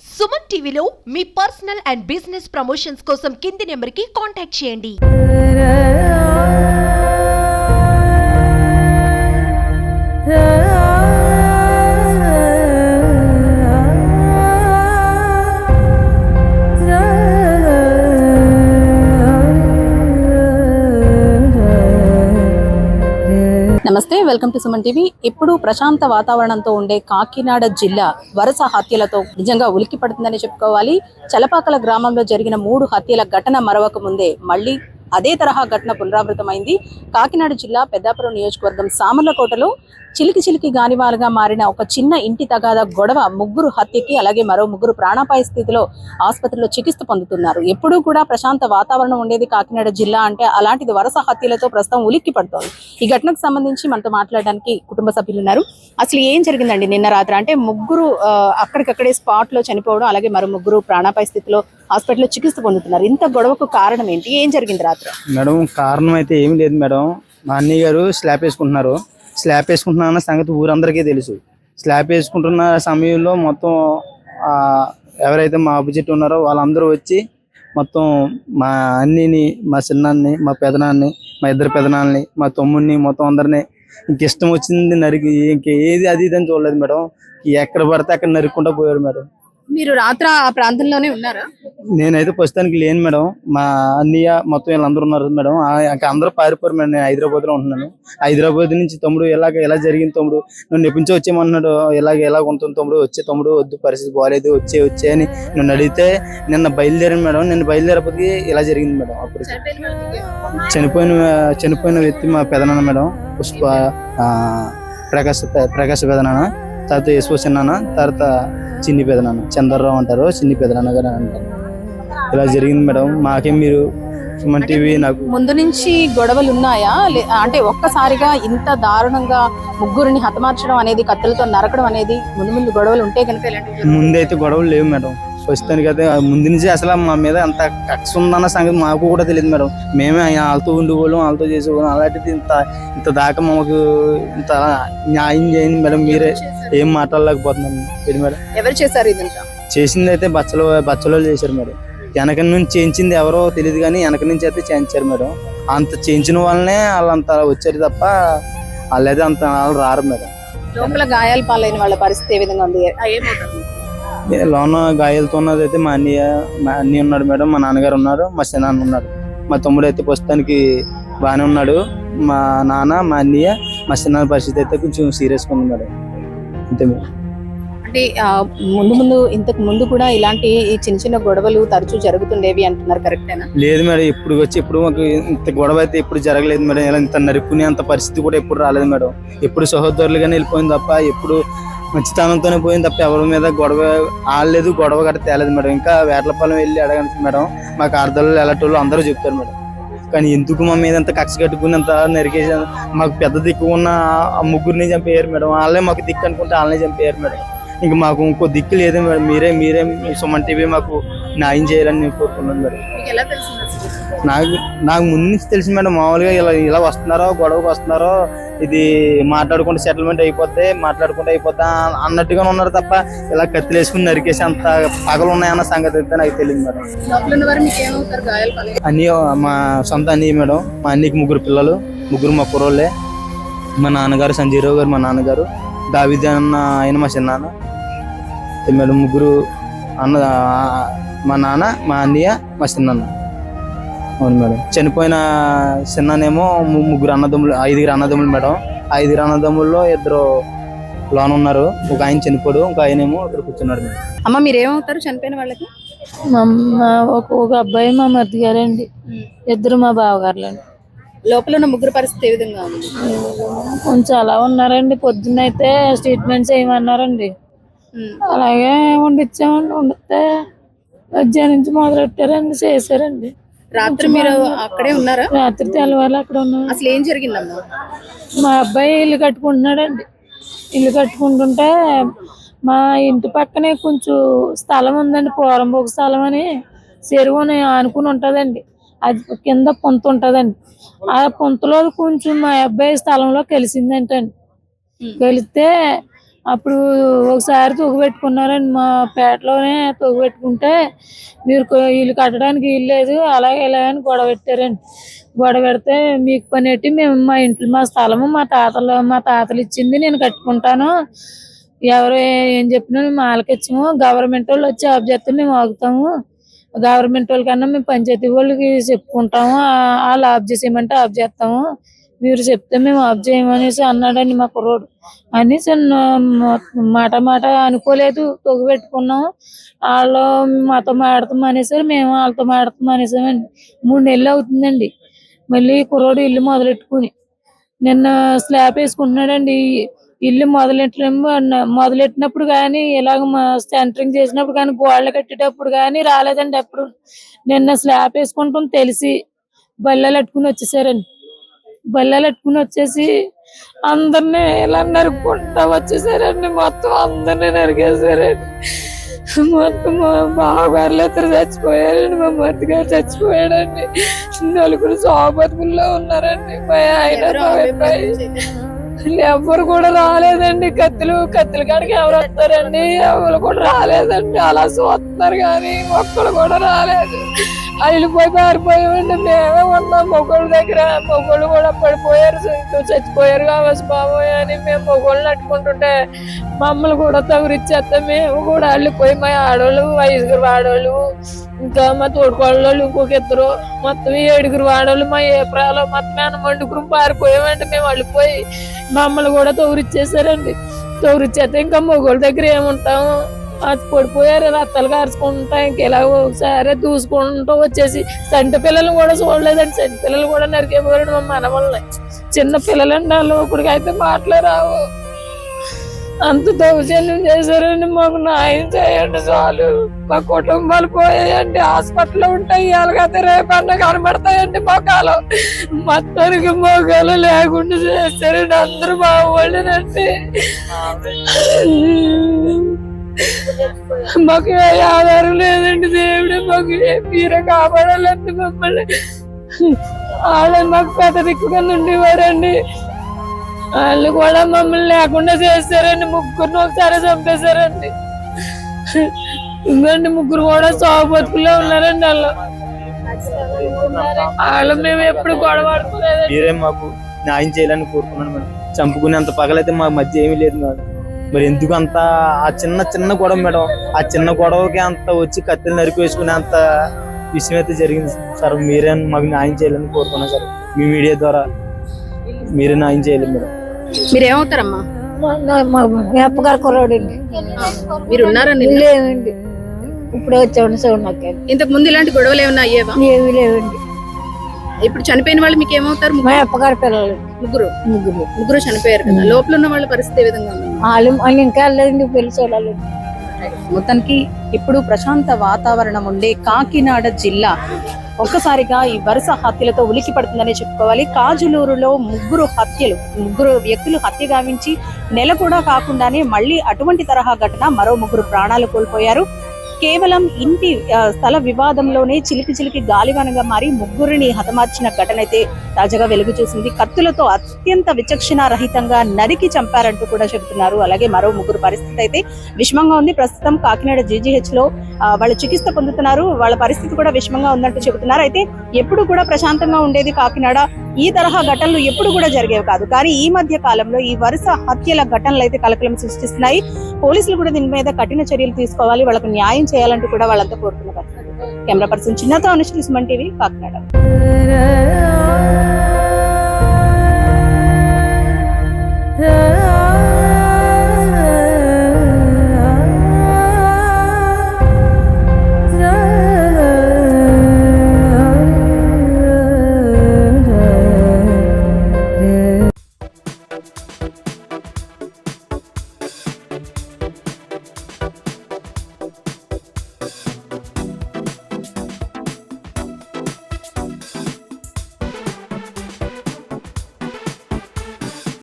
సుమన్ టీవీలో మీ personal and business promotions కోసం కింది నెంబర్కి కాంటాక్ట్ చేయండి. నమస్తే, వెల్కమ్ టు సుమన్ టీవీ. ఇప్పుడు ప్రశాంత వాతావరణంతో ఉండే కాకినాడ జిల్లా వరుస హత్యలతో నిజంగా ఉలిక్కి పడుతుందని చెప్పుకోవాలి. చలపాకల గ్రామంలో జరిగిన 3 హత్యల ఘటన మరవక ముందే మళ్ళీ అదే తరహా ఘటన పునరావృతమైంది. కాకినాడ జిల్లా పెద్దాపురం నియోజకవర్గం సామర్లకోటలో చిలికి గానివాలుగా మారిన ఒక చిన్న ఇంటి తగాద గొడవ 3 హత్యకి, అలాగే మరో 3 ప్రాణాపాయ స్థితిలో ఆసుపత్రిలో చికిత్స పొందుతున్నారు. ఎప్పుడూ కూడా ప్రశాంత వాతావరణం ఉండేది కాకినాడ జిల్లా అంటే, అలాంటిది వరుస హత్యలతో ప్రస్తుతం ఉలిక్కి పడుతోంది. ఈ ఘటనకు సంబంధించి మనతో మాట్లాడడానికి కుటుంబ సభ్యులు ఉన్నారు. అసలు ఏం జరిగిందండి నిన్న రాత్రి? అంటే 3 అక్కడికక్కడే స్పాట్ లో చనిపోవడం, అలాగే మరో 3 ప్రాణాపాయ స్థితిలో హాస్పిటల్లో చికిత్స పొందుతున్నారు. ఇంత గొడవకు కారణం ఏంటి? ఏం జరిగింది రాత్రి? మేడం, కారణం అయితే ఏమి లేదు మేడం. మా అన్నయ్య గారు స్లాబ్ వేసుకుంటున్నారు. స్లాబ్ వేసుకుంటున్నా సంగతి ఊరందరికీ తెలుసు. స్లాబ్ వేసుకుంటున్న సమయంలో మొత్తం ఎవరైతే మా అభిజిట్ ఉన్నారో వాళ్ళందరూ వచ్చి మొత్తం మా అన్నిని, మా చిన్నాన్ని, మా పెదనాన్ని, మా 2 పెదనాల్ని, మా తమ్ముడిని, మొత్తం అందరినీ ఇంకిష్టం వచ్చింది నరికి, ఇంకేది అది ఇది అని చూడలేదు మేడం. ఎక్కడ పడితే అక్కడ నరుక్కుంటూ పోయారు మేడం. మీరు రాత్రి ఆ ప్రాంతంలోనే ఉన్నారా? నేనైతే ప్రస్తుతానికి లేను మేడం. మా అన్నయ్య మొత్తం వీళ్ళందరూ ఉన్నారు మేడం. అందరూ పారిపోయారు మేడం. నేను హైదరాబాద్ లో ఉంటున్నాను. హైదరాబాద్ నుంచి తమ్ముడు ఎలా జరిగింది తమ్ముడు, నన్ను ఎప్పటించో వచ్చేయమన్నాడు. ఎలా ఉంటుంది తమ్ముడు, వచ్చే తమ్ముడు, వద్దు పరిస్థితి బాగాలేదు, వచ్చే అని నన్ను అడిగితే నిన్న బయలుదేరాను మేడం. నిన్న బయలుదేరపోతే ఇలా జరిగింది మేడం. అప్పుడు చనిపోయిన వ్యక్తి మా పెదనాన్న మేడం, పుష్ప ప్రకాశ పెదనాన్న, తర్వాత యశ్వ చిన్నాన్న, తర్వాత చిన్ని పెదనాన్న, చంద్రరావు అంటారు, చిన్ని పెదనాన్న గారు అంటారు. ఇలా జరిగింది మేడం. మాకేం మీరు సుమన్ టీవీ నాకు ముందు నుంచి గొడవలు ఉన్నాయా? అంటే ఒక్కసారిగా ఇంత దారుణంగా 3ని హతమార్చడం అనేది, కత్తులతో నరకడం అనేది ముందు గొడవలు ఉంటే కనుక ముందైతే గొడవలు లేవు మేడం. ప్రస్తుతానికి అయితే ముందు నుంచి అసలు మా మీద అంత కక్ష ఉందన్న సంగతి మాకు కూడా తెలియదు మేడం. మేమే వాళ్ళతో ఉండేవాళ్ళం, వాళ్ళతో చేసేవాళ్ళం. అలాంటిది ఇంత దాకా మాకు ఇంత న్యాయం చేయండి మేడం. మీరే ఏం మాట్లాడలేకపోతున్నాం మేడం. ఎవరు చేశారు ఇదంతా? చేసింది అయితే బచ్చలో చేశారు మేడం. వెనక నుంచి చేయించింది ఎవరో తెలియదు కానీ వెనక నుంచి అయితే చేయించారు మేడం. అంత చేయించిన వాళ్ళనే వాళ్ళంత వచ్చారు తప్ప వాళ్ళైతే అంత వాళ్ళు రారు మేడం. లోపల గాయాలు పాలైన వాళ్ళ పరిస్థితి ఏ విధంగా ఉంది? లోన గాయాలతో ఉన్నది అయితే మా అన్నయ్య ఉన్నాడు మేడం, మా నాన్నగారు ఉన్నారు, మా చిన్నాన్న ఉన్నారు. మా తమ్ముడు అయితే ప్రస్తుతానికి బాగానే ఉన్నాడు. మా నాన్న, మా అన్నయ్య, మా చిన్న పరిస్థితి అయితే కొంచెం సీరియస్గా ఉంది మేడం. అంతే మేడం. అంటే ఇంతకు ముందు కూడా ఇలాంటి చిన్న గొడవలు తరచూ జరుగుతుండేవి అంటున్నారు, కరెక్టేనా? లేదు మేడం, ఇప్పుడు మాకు ఇంత గొడవ అయితే ఎప్పుడు జరగలేదు మేడం. ఇలా ఇంత నరుక్కునే అంత పరిస్థితి కూడా ఎప్పుడు రాలేదు మేడం. ఎప్పుడు సహోదరులుగానే వెళ్ళిపోయింది తప్ప, ఎప్పుడు మంచితనంతోనే పోయింది తప్ప ఎవరి మీద గొడవ ఆడలేదు, గొడవ గట్ట తేలేదు మేడం. ఇంకా వేటలపాలెం వెళ్ళి అడగండి మేడం, మాకు అర్ధాలు ఎలాంటి అందరూ చెప్తారు మేడం. కానీ ఎందుకు మా మీద అంత కక్ష కట్టుకుని అంత నరికేసి మాకు పెద్ద దిక్కు ఉన్న 3ని చంపేయారు మేడం. వాళ్ళే మాకు దిక్కు అనుకుంటే వాళ్ళనే చంపేయారు మేడం. ఇంకా మాకు ఇంకో దిక్కు లేదు మేడం. మీరే సుమన్ టీవీ మాకు న్యాయం చేయాలని నేను కోరుకున్నాను మేడం. నాకు ముందు నుంచి తెలిసి మేడం, మామూలుగా ఇలా వస్తున్నారో, గొడవకు వస్తున్నారో, ఇది మాట్లాడుకుంటే సెటిల్మెంట్ అయిపోతే అన్నట్టుగా ఉన్నారు తప్ప ఇలా కత్తులు వేసుకుని నరికేసి అంత పగలు ఉన్నాయన్న సంగతి అయితే నాకు తెలియదు మేడం. అన్నయ్య మా సొంత అన్నయ్య మేడం. మా అన్నయ్యకి 3 పిల్లలు, 3 మా కుర్రోళ్ళే. మా నాన్నగారు సంజీరావు గారు, మా నాన్నగారు దావిద్ అన్న ఆయన మా చిన్నాన్న మేడం. 3 అన్న, మా నాన్న, మా అన్నయ్య, మా చిన్నాన్న. అవును మేడం. చనిపోయిన చిన్ననేమో 3 అన్నదమ్ములు, 5 అన్నదమ్ములు మేడం. 5 అన్నదమ్ముల్లో 2 లోన ఉన్నారు. ఒక ఆయన చనిపోడు, ఒక ఆయనేమో ఇక్కడ కూర్చున్నాడు మేడం. అమ్మ, మీరేమవుతారు చనిపోయిన వాళ్ళకి? ఒక అబ్బాయి మా మరిది గారండి, 2 మా బావగారులండి. లోపల ఉన్న 3 పరిస్థితి ఏ విధంగా ఉంది? కొంచెం అలా ఉన్నారండి. పొద్దున్నైతే ట్రీట్మెంట్ చేయమన్నారండి, అలాగే వండితే మధ్యాహ్నం నుంచి మొదలెట్టారండి, చేశారండి. రాత్రి మీరు అక్కడే ఉన్నారా? రాత్రి తెల్లవారు అక్కడ ఉన్నాం. అసలు ఏం జరిగిందమ్మా? మా అబ్బాయి ఇల్లు కట్టుకుంటున్నాడండి. ఇల్లు కట్టుకుంటుంటే మా ఇంటి పక్కనే కొంచెం స్థలం ఉందండి, పోరంబోకు స్థలం అని, చెరువుని ఆనుకుని ఉంటుందండి. అది కింద పొంత ఉంటుందండి. ఆ పొంతలో కొంచెం మా అబ్బాయి స్థలంలో కలిసిందంటండి. కలిస్తే అప్పుడు ఒకసారి తొగబెట్టుకున్నారండి, మా పేటలోనే తొగబెట్టుకుంటే మీరు ఇల్లు కట్టడానికి ఇల్లు లేదు అలాగే ఇలా అని గొడవ పెట్టారండి. గొడవ పెడితే మీకు పని ఎట్టి మేము మా ఇంట్లో మా స్థలము మా తాతలు ఇచ్చింది నేను కట్టుకుంటాను, ఎవరు ఏం చెప్పినా మేము ఆలకించము, గవర్నమెంట్ వాళ్ళు వచ్చి ఆఫ్ చేస్తే మేము ఆగుతాము, గవర్నమెంట్ వాళ్ళకన్నా మేము పంచాయతీ వాళ్ళకి చెప్పుకుంటాము, వాళ్ళు ఆఫ్ చేసేయమంటే ఆఫ్ చేస్తాము, మీరు చెప్తే మేము ఆఫ్ చేయమనేసి అన్నాడండి మా కుర్రోడు. అనేసి మాట అనుకోలేదు, తొగబెట్టుకున్నాము. వాళ్ళు మాతో మాడతాం అనేసారు, మేము వాళ్ళతో మాడతాం అనేసామండి. 3 నెలలు అవుతుందండి. మళ్ళీ కుర్రోడు ఇల్లు మొదలెట్టుకుని నిన్న స్లాబ్ వేసుకుంటున్నాడండి. ఇల్లు మొదలెట్టినప్పుడు కానీ ఇలాగ సెంటరింగ్ చేసినప్పుడు కానీ గోడలు కట్టేటప్పుడు కానీ రాలేదండి. అప్పుడు నిన్న స్లాబ్ వేసుకుంటాం తెలిసి బల్లలు అట్టుకుని వచ్చేసారండి. బల్లలు అట్టుకుని వచ్చేసి అందరినీ ఇలా నరుక్కుంటా వచ్చేసారండి. మొత్తం అందరినీ నరికేసారండి. మొత్తం మా బావగారులు ఇద్దరు చచ్చిపోయారండి, మా మరిది గారు చచ్చిపోయాడండి, 4 బతుకుల్లో ఉన్నారండి. మా ఆయన ఎవరు కూడా రాలేదండి. కత్తులు కాడికి ఎవరు వస్తారండి, ఎవరు కూడా రాలేదండి. అలా చూస్తున్నారు కానీ ఒక్కడు కూడా రాలేదు. వెళ్ళిపోయి పారిపోయామండి. మేమే ఉన్నాం మొగోళ్ళ దగ్గర. మొగోళ్ళు కూడా పడిపోయారు, చచ్చిపోయారు కావచ్చు బాబోయ్ అని మేము మొగోళ్ళని అట్టుకుంటుంటే మమ్మల్ని కూడా తగురిచ్చేస్తే మేము కూడా వెళ్ళిపోయి మా ఆడవాళ్ళు 5 ఆడవాళ్ళు ఇంకా మా తోడుకోళ్ళు ఇంకొక 2 మొత్తం 7 ఆడవాళ్ళు మా ఏప్రాలో మొత్తం 2 పారిపోయామండి. మేము వెళ్ళిపోయి మమ్మల్ని కూడా తగురిచ్చేసారండి. తగురిచ్చేస్తే ఇంకా మొగోళ్ళ దగ్గర ఏముంటాము, అది పడిపోయారు, రత్తాలు కారుచుకుంటా ఇంకెలా ఒకసారి దూసుకుంటూ వచ్చేసి సంటి పిల్లలు కూడా చూడలేదండి. సంటి పిల్లలు కూడా నరికేపోయాడు మా మనవల్ని. చిన్న పిల్లలండి వాళ్ళు, ఇప్పటికి అయితే మాటలే రావు. అంత దౌర్జన్యం చేశారండి. మాకు న్యాయం చేయండి చాలు. మా కుటుంబాలు పోయాయండి, హాస్పిటల్లో ఉంటాయి, అలాగైతే రేపన్నా కనబడతాయండి మొఖాలు. మొత్తానికి మొఖాలు లేకుండా చేశారండి. అందరూ బాగోలేదండి. మాకు ఏ ఆధారం లేదండి. దేవుడే మాకు మీరే కాపాడాలండి మమ్మల్ని. వాళ్ళే మాకు పెద్ద దిక్కుగా ఉండేవారండి. వాళ్ళు కూడా మమ్మల్ని లేకుండా చేశారండి. 3 ఒకసారి చంపేశారండి. ఇంకండి 3 కూడా సాగు బతుకుల్లో ఉన్నారండి. వాళ్ళు మేము ఎప్పుడు గొడవ ఆడుకోలేదండి. మీరే మాకు న్యాయం చేయాలని కోరుకున్నాను మేడం. చంపుకునేంత పగలైతే మా మధ్య ఏమీ లేదు మేడం. మరి ఎందుకు అంత ఆ చిన్న గొడవ మేడం, ఆ చిన్న గొడవకి అంత వచ్చి కత్తిని నరికి వేసుకునే అంత విషయం అయితే జరిగింది సార్. మీరే మాకు న్యాయం చేయాలని కోరుకున్నాను సార్. మీ మీడియా ద్వారా మీరే న్యాయం చేయాలి మేడం. మీరేమవుతారమ్మా? మా అప్పగారు కుర్రాడండి. మీరు ఉన్నారండి? లేవండి, ఇప్పుడే వచ్చామండి. నాకు ఇంతకు ముందు ఇలాంటి గొడవలు ఏమన్నా అయ్యేవా? ఏమీ లేవండి. ఇప్పుడు చనిపోయిన వాళ్ళు మీకు ఏమవుతారు? మా అప్పగారి పిల్లలు ముగ్గురు చనిపోయారు కదా, లోపల ఉన్న వాళ్ళ పరిస్థితి ఏ విధంగా ఉంది? వాళ్ళు ఇంకా వెళ్ళలేదండి, పెళ్లి చూడాలి. మొత్తానికి ఇప్పుడు ప్రశాంత వాతావరణం ఉండే కాకినాడ జిల్లా ఒక్కసారిగా ఈ వరుస హత్యలతో ఉలికి పడుతుందనే చెప్పుకోవాలి. కాజులూరులో 3 వ్యక్తులు హత్య గావించి నెల కూడా కాకుండానే మళ్ళీ అటువంటి తరహా ఘటన, మరో 3 ప్రాణాలు కోల్పోయారు. కేవలం ఇంటి స్థల వివాదంలోనే చిలికి గాలివానగా మారి 3ని హతమార్చిన ఘటన అయితే తాజాగా వెలుగు చూసింది. కత్తులతో అత్యంత విచక్షణారహితంగా నరికి చంపారంటూ కూడా చెబుతున్నారు. అలాగే మరో 3 పరిస్థితి అయితే విషమంగా ఉంది. ప్రస్తుతం కాకినాడ GGH లో వాళ్ళు చికిత్స పొందుతున్నారు. వాళ్ళ పరిస్థితి కూడా విషమంగా ఉందంటూ చెబుతున్నారు. అయితే ఎప్పుడు కూడా ప్రశాంతంగా ఉండేది కాకినాడ. ఈ తరహా ఘటనలు ఎప్పుడు కూడా జరిగేవి కాదు. కానీ ఈ మధ్య కాలంలో ఈ వరుస హత్యల ఘటనలు అయితే కలకలం సృష్టిస్తున్నాయి. పోలీసులు కూడా దీని మీద కఠిన చర్యలు తీసుకోవాలి, వాళ్ళకు న్యాయం చేయాలంటూ కూడా వాళ్ళంతా కోరుతున్న పరిస్థితి. కెమెరా పర్సన్ చిన్నతో అనుశ్రీ, సుమన్ టీవీ, కాకినాడ.